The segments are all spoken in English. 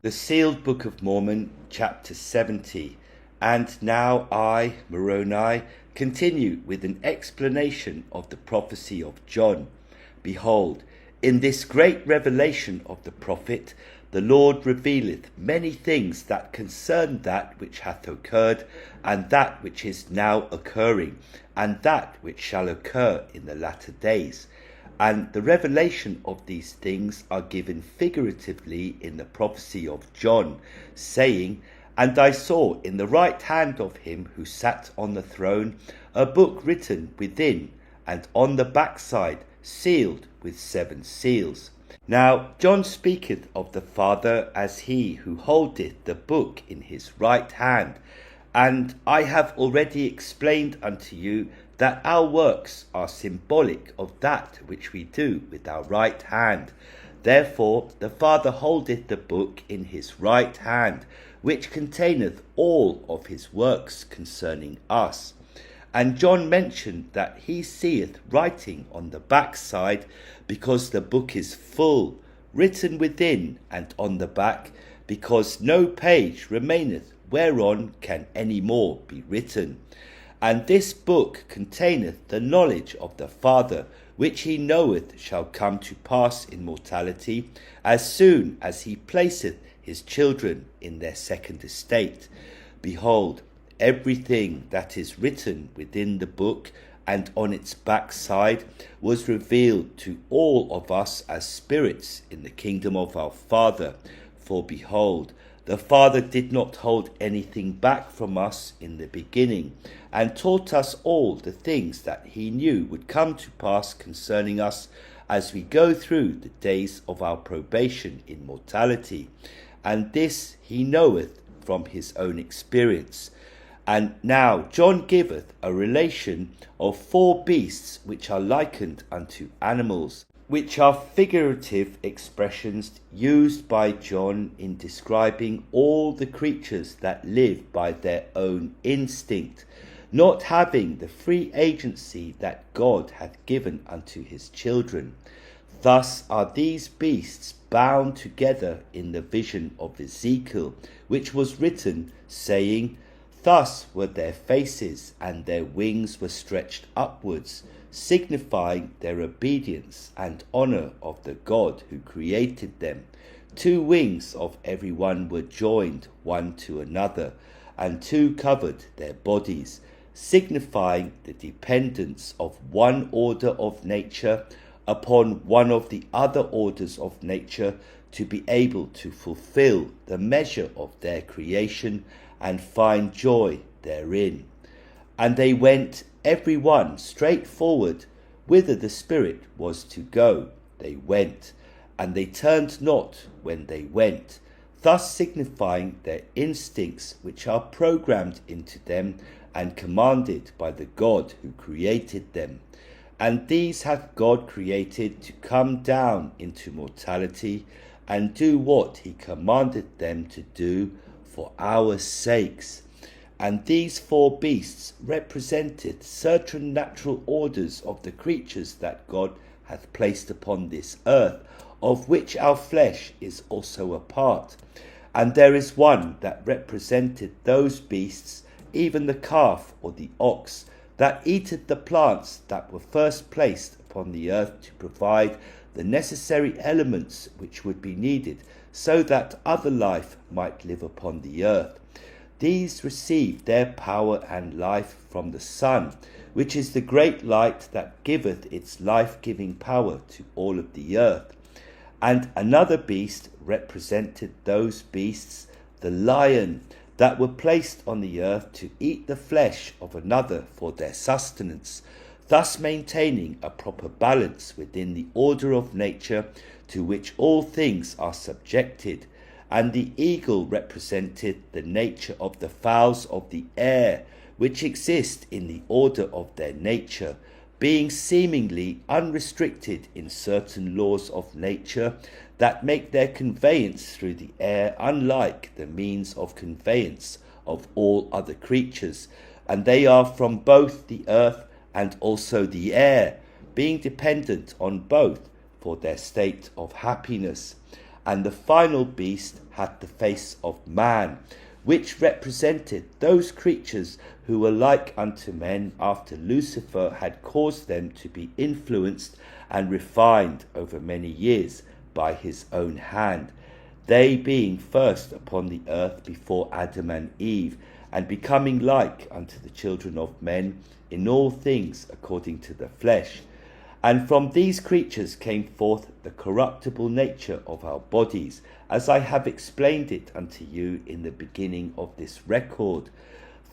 The Sealed Book of Mormon, chapter 70. And now I, Moroni, continue with an explanation of the prophecy of John. Behold, in this great revelation of the prophet, the Lord revealeth many things that concern that which hath occurred, and that which is now occurring, and that which shall occur in the latter days. And the revelation of these things are given figuratively in the prophecy of John, saying, And I saw in the right hand of him who sat on the throne a book written within, and on the backside sealed with 7 seals. Now John speaketh of the Father as he who holdeth the book in his right hand. And I have already explained unto you that our works are symbolic of that which we do with our right hand. Therefore the Father holdeth the book in his right hand, which containeth all of his works concerning us. And John mentioned that he seeth writing on the backside, because the book is full, written within and on the back, because no page remaineth whereon can any more be written. And this book containeth the knowledge of the Father, which he knoweth shall come to pass in mortality, as soon as he placeth his children in their second estate. Behold, everything that is written within the book and on its backside was revealed to all of us as spirits in the kingdom of our Father. For behold, the Father did not hold anything back from us in the beginning, and taught us all the things that he knew would come to pass concerning us as we go through the days of our probation in mortality. And this he knoweth from his own experience. And now John giveth a relation of 4 beasts which are likened unto animals, which are figurative expressions used by John in describing all the creatures that live by their own instinct, not having the free agency that God hath given unto his children. Thus are these beasts bound together in the vision of Ezekiel, which was written, saying, Thus were their faces, and their wings were stretched upwards, signifying their obedience and honour of the God who created them. 2 wings of every one were joined one to another, and 2 covered their bodies, signifying the dependence of one order of nature upon one of the other orders of nature, to be able to fulfill the measure of their creation and find joy therein. And they went every one straight forward, whither the Spirit was to go. They went, and they turned not when they went, thus signifying their instincts, which are programmed into them and commanded by the God who created them. And these hath God created to come down into mortality, and do what he commanded them to do for our sakes. And these 4 beasts represented certain natural orders of the creatures that God hath placed upon this earth, of which our flesh is also a part. And there is one that represented those beasts, even the calf or the ox, that eateth the plants that were first placed upon the earth to provide the necessary elements which would be needed, so that other life might live upon the earth. These received their power and life from the sun, which is the great light that giveth its life-giving power to all of the earth. And another beast represented those beasts, the lion, that were placed on the earth to eat the flesh of another for their sustenance, thus maintaining a proper balance within the order of nature to which all things are subjected. And the eagle represented the nature of the fowls of the air, which exist in the order of their nature, being seemingly unrestricted in certain laws of nature that make their conveyance through the air unlike the means of conveyance of all other creatures. And they are from both the earth and also the air, being dependent on both for their state of happiness. And the final beast had the face of man, which represented those creatures who were like unto men after Lucifer had caused them to be influenced and refined over many years by his own hand, they being first upon the earth before Adam and Eve, and becoming like unto the children of men in all things according to the flesh. And from these creatures came forth the corruptible nature of our bodies, as I have explained it unto you in the beginning of this record.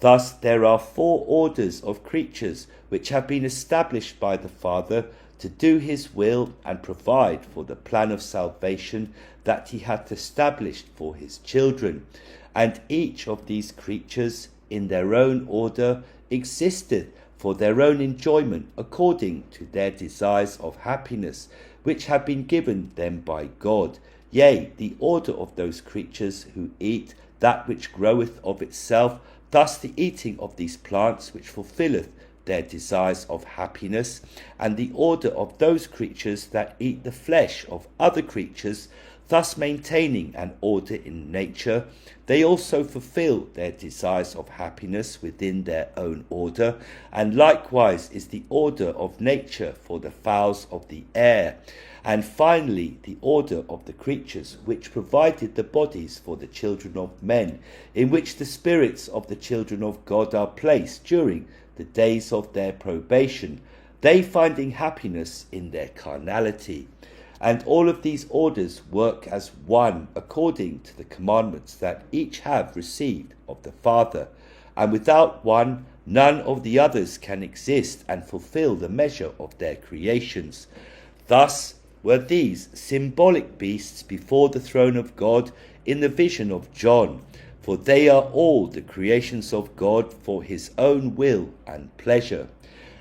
Thus there are 4 orders of creatures which have been established by the Father to do his will and provide for the plan of salvation that he hath established for his children. And each of these creatures in their own order existed for their own enjoyment according to their desires of happiness, which have been given them by God. Yea, the order of those creatures who eat that which groweth of itself, thus the eating of these plants which fulfilleth their desires of happiness, and the order of those creatures that eat the flesh of other creatures, thus maintaining an order in nature, they also fulfill their desires of happiness within their own order, and likewise is the order of nature for the fowls of the air. And finally, the order of the creatures which provided the bodies for the children of men, in which the spirits of the children of God are placed during the days of their probation, they finding happiness in their carnality. And all of these orders work as one according to the commandments that each have received of the Father. And without one, none of the others can exist and fulfill the measure of their creations. Thus were these symbolic beasts before the throne of God in the vision of John, for they are all the creations of God for his own will and pleasure.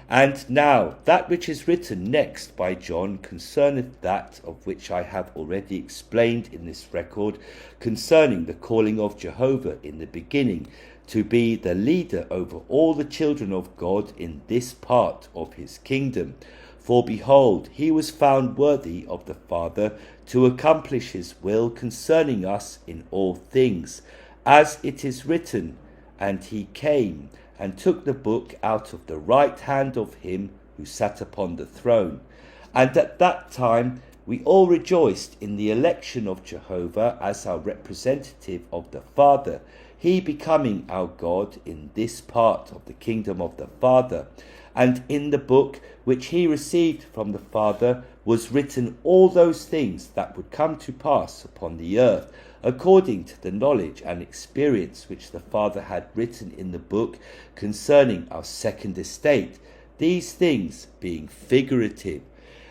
And now that which is written next by John concerneth that of which I have already explained in this record, concerning the calling of Jehovah in the beginning to be the leader over all the children of God in this part of his kingdom. For behold, he was found worthy of the Father to accomplish his will concerning us in all things, as it is written, and he came and took the book out of the right hand of him who sat upon the throne. And at that time we all rejoiced in the election of Jehovah as our representative of the Father, he becoming our God in this part of the kingdom of the Father. And in the book which he received from the Father was written all those things that would come to pass upon the earth, according to the knowledge and experience which the Father had written in the book concerning our second estate, these things being figurative.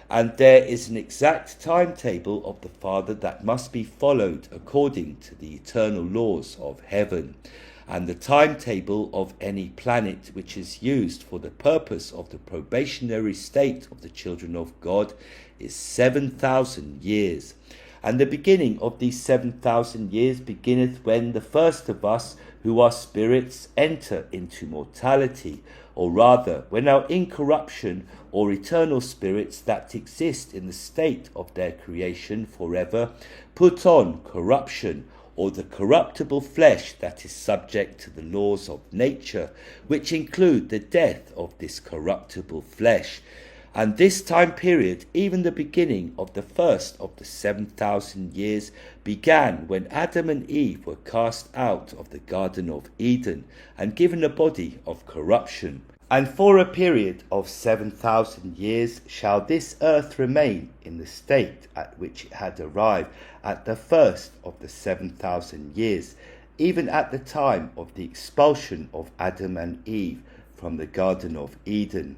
And there is an exact timetable of the Father that must be followed according to the eternal laws of heaven. And the timetable of any planet which is used for the purpose of the probationary state of the children of God is 7,000 years. And the beginning of these 7,000 years beginneth when the first of us, who are spirits, enter into mortality, or rather, when our incorruption or eternal spirits that exist in the state of their creation forever put on corruption, or the corruptible flesh that is subject to the laws of nature, which include the death of this corruptible flesh. And this time period, even the beginning of the first of the 7,000 years, began when Adam and Eve were cast out of the Garden of Eden and given a body of corruption. And for a period of 7,000 years shall this earth remain in the state at which it had arrived at the first of the 7,000 years, even at the time of the expulsion of Adam and Eve from the Garden of Eden.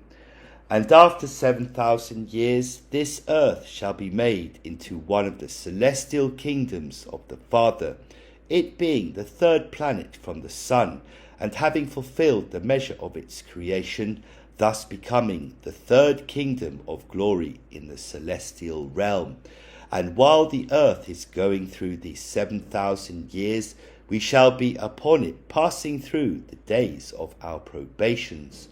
And after 7,000 years, this earth shall be made into one of the celestial kingdoms of the Father, it being the third planet from the sun, and having fulfilled the measure of its creation, thus becoming the third kingdom of glory in the celestial realm. And while the earth is going through these 7,000 years, we shall be upon it, passing through the days of our probations.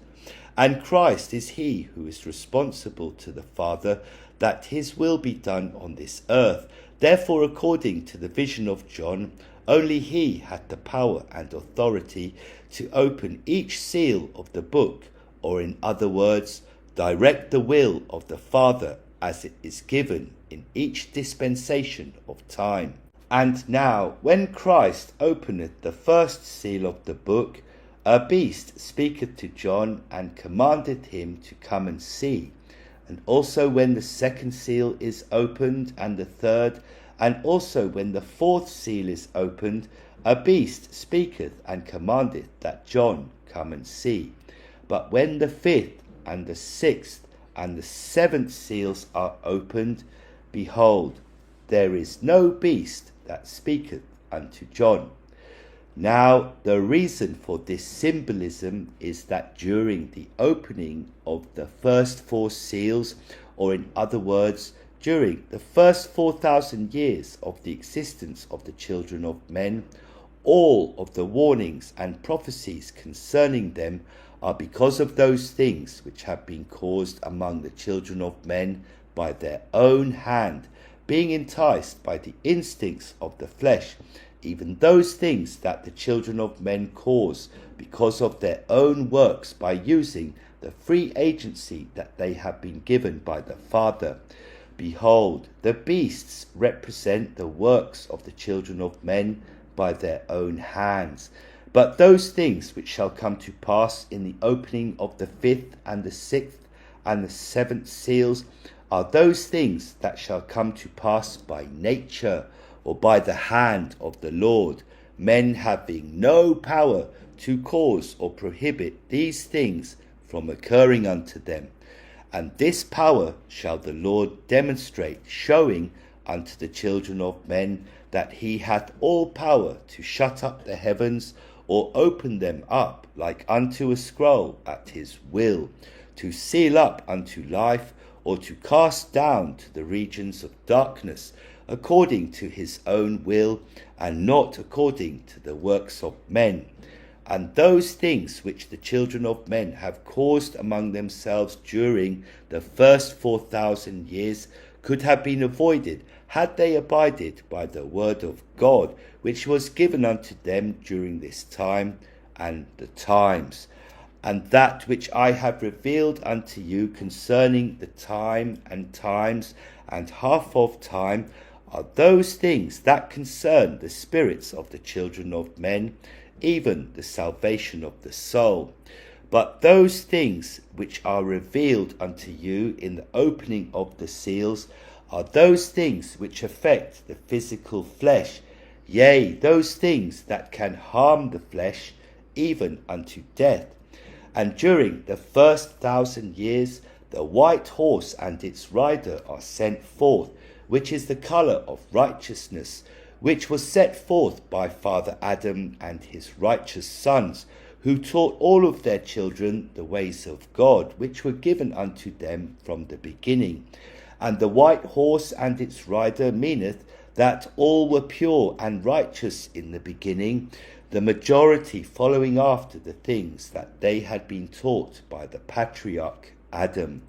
And Christ is he who is responsible to the Father that his will be done on this earth. Therefore, according to the vision of John, only he had the power and authority to open each seal of the book, or in other words, direct the will of the Father as it is given in each dispensation of time. And now, when Christ openeth the first seal of the book, a beast speaketh to John, and commandeth him to come and see. And also when the second seal is opened, and the third, and also when the fourth seal is opened, a beast speaketh and commandeth that John come and see. But when the fifth, and the sixth, and the seventh seals are opened, behold, there is no beast that speaketh unto John. Now, the reason for this symbolism is that during the opening of the first four seals, or in other words, during the first 4,000 years of the existence of the children of men, all of the warnings and prophecies concerning them are because of those things which have been caused among the children of men by their own hand, being enticed by the instincts of the flesh, even those things that the children of men cause because of their own works, by using the free agency that they have been given by the Father. Behold, the beasts represent the works of the children of men by their own hands. But those things which shall come to pass in the opening of the fifth, and the sixth, and the seventh seals are those things that shall come to pass by nature, or by the hand of the Lord, men having no power to cause or prohibit these things from occurring unto them. And this power shall the Lord demonstrate, showing unto the children of men that he hath all power to shut up the heavens, or open them up like unto a scroll at his will, to seal up unto life, or to cast down to the regions of darkness, according to his own will, and not according to the works of men. And those things which the children of men have caused among themselves during the first 4,000 years could have been avoided, had they abided by the word of God, which was given unto them during this time and the times. And that which I have revealed unto you concerning the time and times and half of time are those things that concern the spirits of the children of men, even the salvation of the soul. But those things which are revealed unto you in the opening of the seals are those things which affect the physical flesh, yea, those things that can harm the flesh, even unto death. And during the first 1,000 years, the white horse and its rider are sent forth, which is the colour of righteousness, which was set forth by Father Adam and his righteous sons, who taught all of their children the ways of God, which were given unto them from the beginning. And the white horse and its rider meaneth that all were pure and righteous in the beginning, the majority following after the things that they had been taught by the patriarch Adam.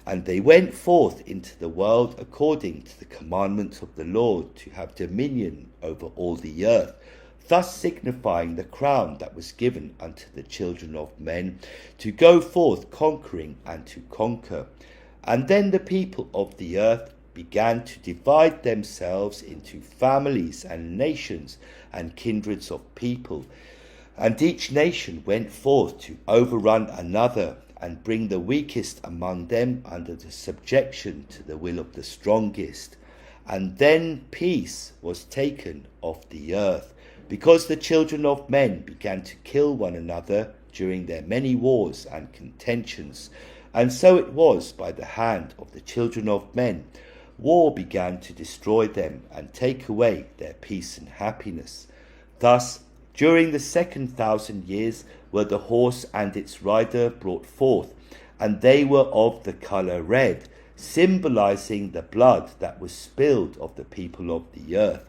And they went forth into the world according to the commandment of the Lord, to have dominion over all the earth, thus signifying the crown that was given unto the children of men, to go forth conquering and to conquer. And then the people of the earth began to divide themselves into families and nations and kindreds of people. And each nation went forth to overrun another, and bring the weakest among them under the subjection to the will of the strongest. And then peace was taken off the earth, because the children of men began to kill one another during their many wars and contentions. And so it was by the hand of the children of men. War began to destroy them and take away their peace and happiness. Thus, during the second 1,000 years were the horse and its rider brought forth, and they were of the colour red, symbolizing the blood that was spilled of the people of the earth.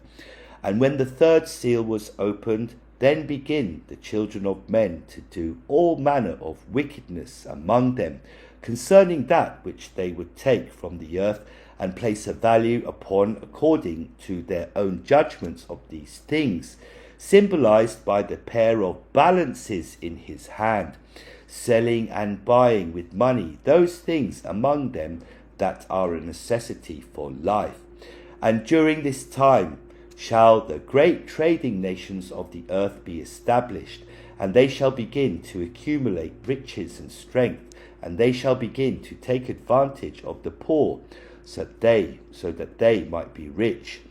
And when the third seal was opened, then begin the children of men to do all manner of wickedness among them, concerning that which they would take from the earth and place a value upon according to their own judgments of these things, symbolized by the pair of balances in his hand, selling and buying with money those things among them that are a necessity for life. And during this time shall the great trading nations of the earth be established, and they shall begin to accumulate riches and strength, and they shall begin to take advantage of the poor, so that they might be rich.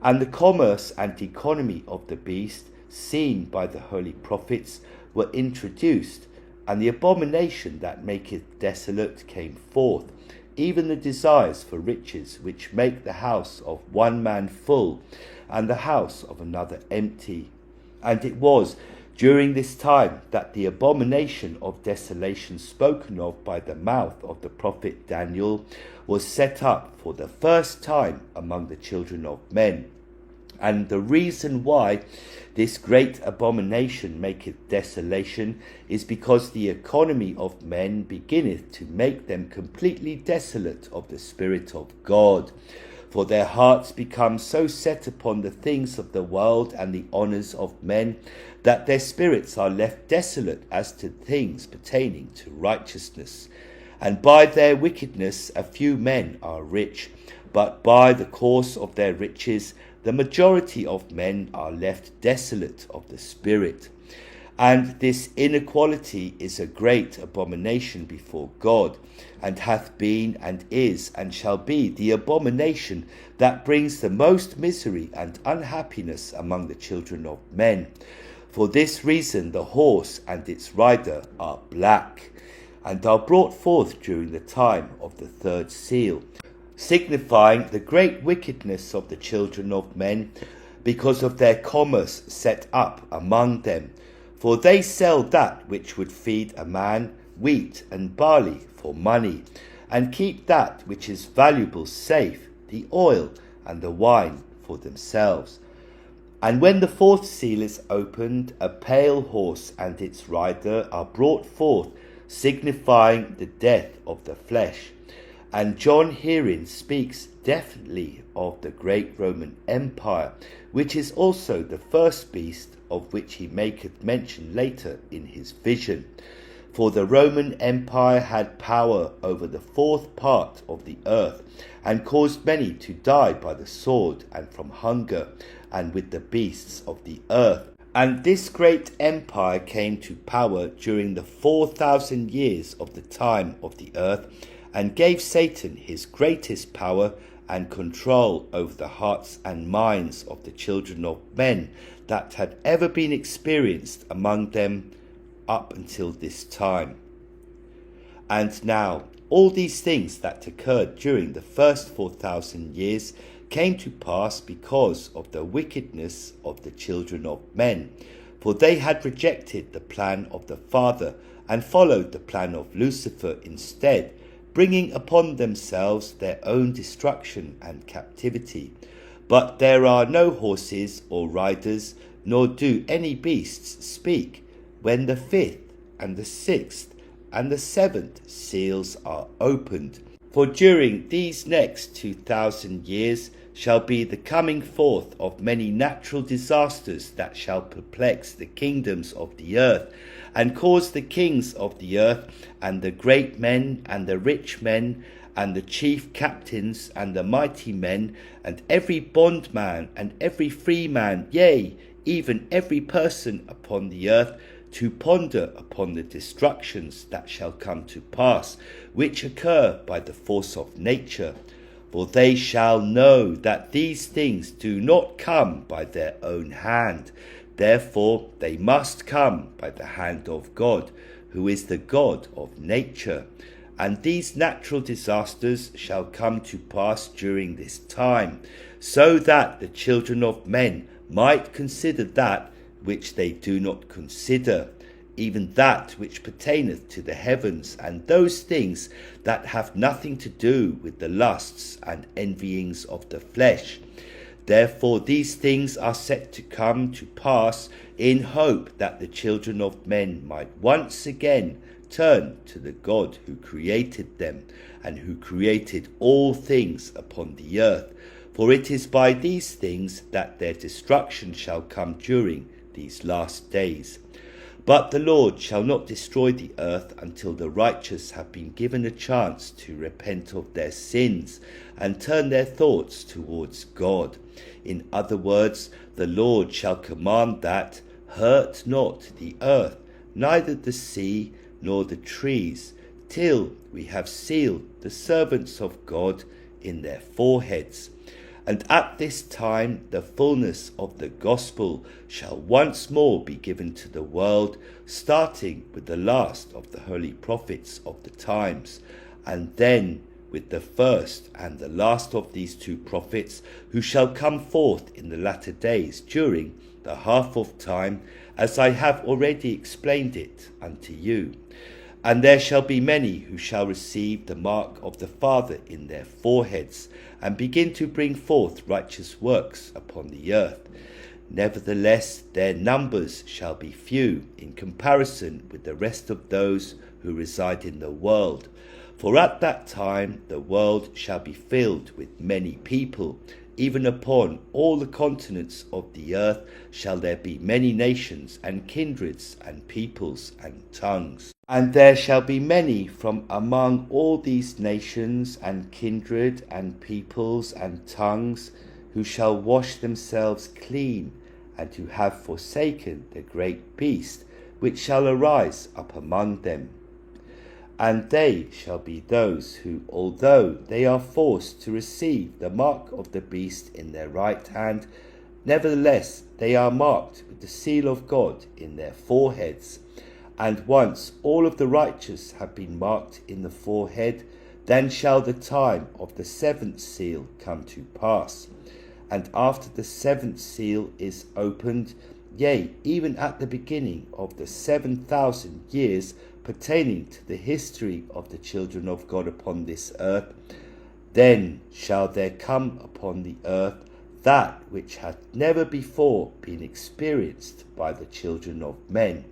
And the commerce and economy of the beast, seen by the holy prophets, were introduced, and the abomination that maketh desolate came forth, even the desires for riches, which make the house of one man full, and the house of another empty. And it was during this time that the abomination of desolation spoken of by the mouth of the prophet Daniel was set up for the first time among the children of men. And the reason why this great abomination maketh desolation is because the economy of men beginneth to make them completely desolate of the Spirit of God. For their hearts become so set upon the things of the world and the honours of men, that their spirits are left desolate as to things pertaining to righteousness. And by their wickedness a few men are rich, but by the course of their riches the majority of men are left desolate of the Spirit. And this inequality is a great abomination before God, and hath been and is and shall be the abomination that brings the most misery and unhappiness among the children of men. For this reason the horse and its rider are black, and are brought forth during the time of the third seal, signifying the great wickedness of the children of men, because of their commerce set up among them. For they sell that which would feed a man, wheat and barley, for money, and keep that which is valuable safe, the oil and the wine, for themselves. And when the fourth seal is opened, a pale horse and its rider are brought forth, signifying the death of the flesh. And John herein speaks definitely of the great Roman Empire, which is also the first beast, of which he maketh mention later in his vision. For the Roman Empire had power over the fourth part of the earth, and caused many to die by the sword, and from hunger, and with the beasts of the earth. And this great empire came to power during the 4,000 years of the time of the earth, and gave Satan his greatest power and control over the hearts and minds of the children of men that had ever been experienced among them up until this time. And now all these things that occurred during the first 4,000 years came to pass because of the wickedness of the children of men, for they had rejected the plan of the Father and followed the plan of Lucifer instead, bringing upon themselves their own destruction and captivity. But there are no horses or riders, nor do any beasts speak, when the fifth and the sixth and the seventh seals are opened. For during these next 2,000 years shall be the coming forth of many natural disasters that shall perplex the kingdoms of the earth, and cause the kings of the earth, and the great men, and the rich men, and the chief captains, and the mighty men, and every bondman, and every free man, yea, even every person upon the earth, to ponder upon the destructions that shall come to pass, which occur by the force of nature. For they shall know that these things do not come by their own hand. Therefore they must come by the hand of God, who is the God of nature. And these natural disasters shall come to pass during this time, so that the children of men might consider that which they do not consider, even that which pertaineth to the heavens, and those things that have nothing to do with the lusts and envyings of the flesh. Therefore these things are set to come to pass, in hope that the children of men might once again turn to the God who created them, and who created all things upon the earth. For it is by these things that their destruction shall come during these last days. But the Lord shall not destroy the earth until the righteous have been given a chance to repent of their sins and turn their thoughts towards God. In other words, the Lord shall command that, hurt not the earth, neither the sea nor the trees, till we have sealed the servants of God in their foreheads. And at this time the fullness of the gospel shall once more be given to the world, starting with the last of the holy prophets of the times, and then with the first and the last of these two prophets, who shall come forth in the latter days during the half of time, as I have already explained it unto you. And there shall be many who shall receive the mark of the Father in their foreheads, and begin to bring forth righteous works upon the earth. Nevertheless, their numbers shall be few in comparison with the rest of those who reside in the world. For at that time the world shall be filled with many people, even upon all the continents of the earth shall there be many nations and kindreds and peoples and tongues. And there shall be many from among all these nations and kindred and peoples and tongues, who shall wash themselves clean, and who have forsaken the great beast, which shall arise up among them. And they shall be those who, although they are forced to receive the mark of the beast in their right hand, nevertheless they are marked with the seal of God in their foreheads. And once all of the righteous have been marked in the forehead, then shall the time of the seventh seal come to pass. And after the seventh seal is opened, yea, even at the beginning of the 7,000 years pertaining to the history of the children of God upon this earth, then shall there come upon the earth that which hath never before been experienced by the children of men.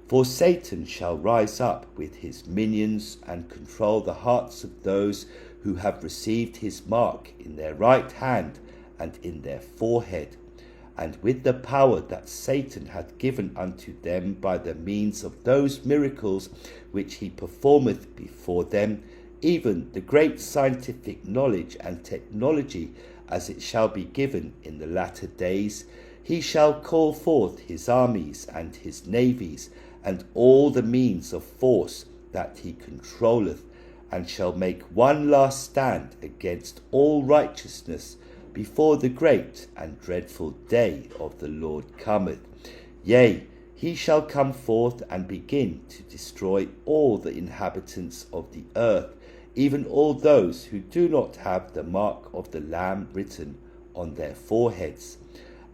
For Satan shall rise up with his minions and control the hearts of those who have received his mark in their right hand and in their forehead, and with the power that Satan hath given unto them by the means of those miracles which he performeth before them, even the great scientific knowledge and technology as it shall be given in the latter days, he shall call forth his armies and his navies and all the means of force that he controlleth, and shall make one last stand against all righteousness before the great and dreadful day of the Lord cometh. Yea, he shall come forth and begin to destroy all the inhabitants of the earth, even all those who do not have the mark of the Lamb written on their foreheads.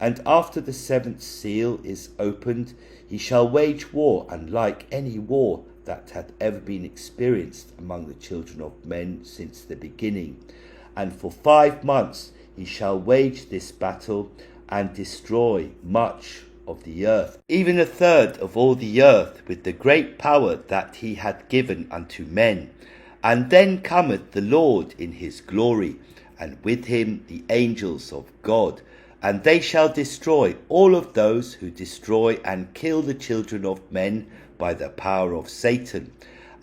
And after the seventh seal is opened, he shall wage war unlike any war that hath ever been experienced among the children of men since the beginning. And for 5 months he shall wage this battle and destroy much of the earth, even a third of all the earth, with the great power that he hath given unto men. And then cometh the Lord in his glory, and with him the angels of God, and they shall destroy all of those who destroy and kill the children of men by the power of Satan.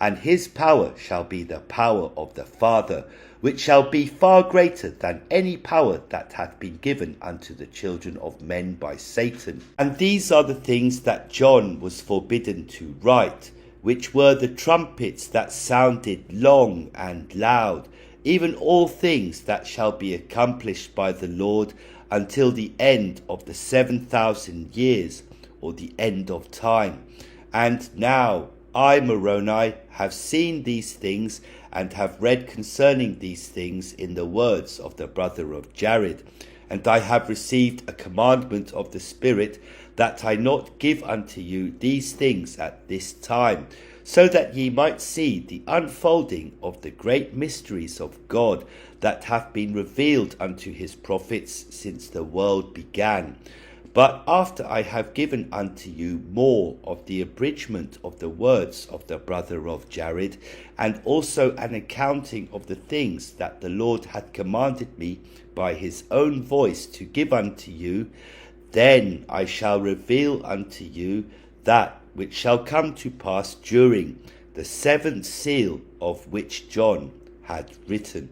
And his power shall be the power of the Father, which shall be far greater than any power that hath been given unto the children of men by Satan. And these are the things that John was forbidden to write, which were the trumpets that sounded long and loud, even all things that shall be accomplished by the Lord until the end of the 7,000 years, or the end of time. And now I, Moroni, have seen these things, and have read concerning these things in the words of the brother of Jared. And I have received a commandment of the Spirit, that I not give unto you these things at this time, so that ye might see the unfolding of the great mysteries of God, that have been revealed unto his prophets since the world began. But after I have given unto you more of the abridgment of the words of the brother of Jared, and also an accounting of the things that the Lord hath commanded me by his own voice to give unto you, then I shall reveal unto you that which shall come to pass during the seventh seal, of which John had written.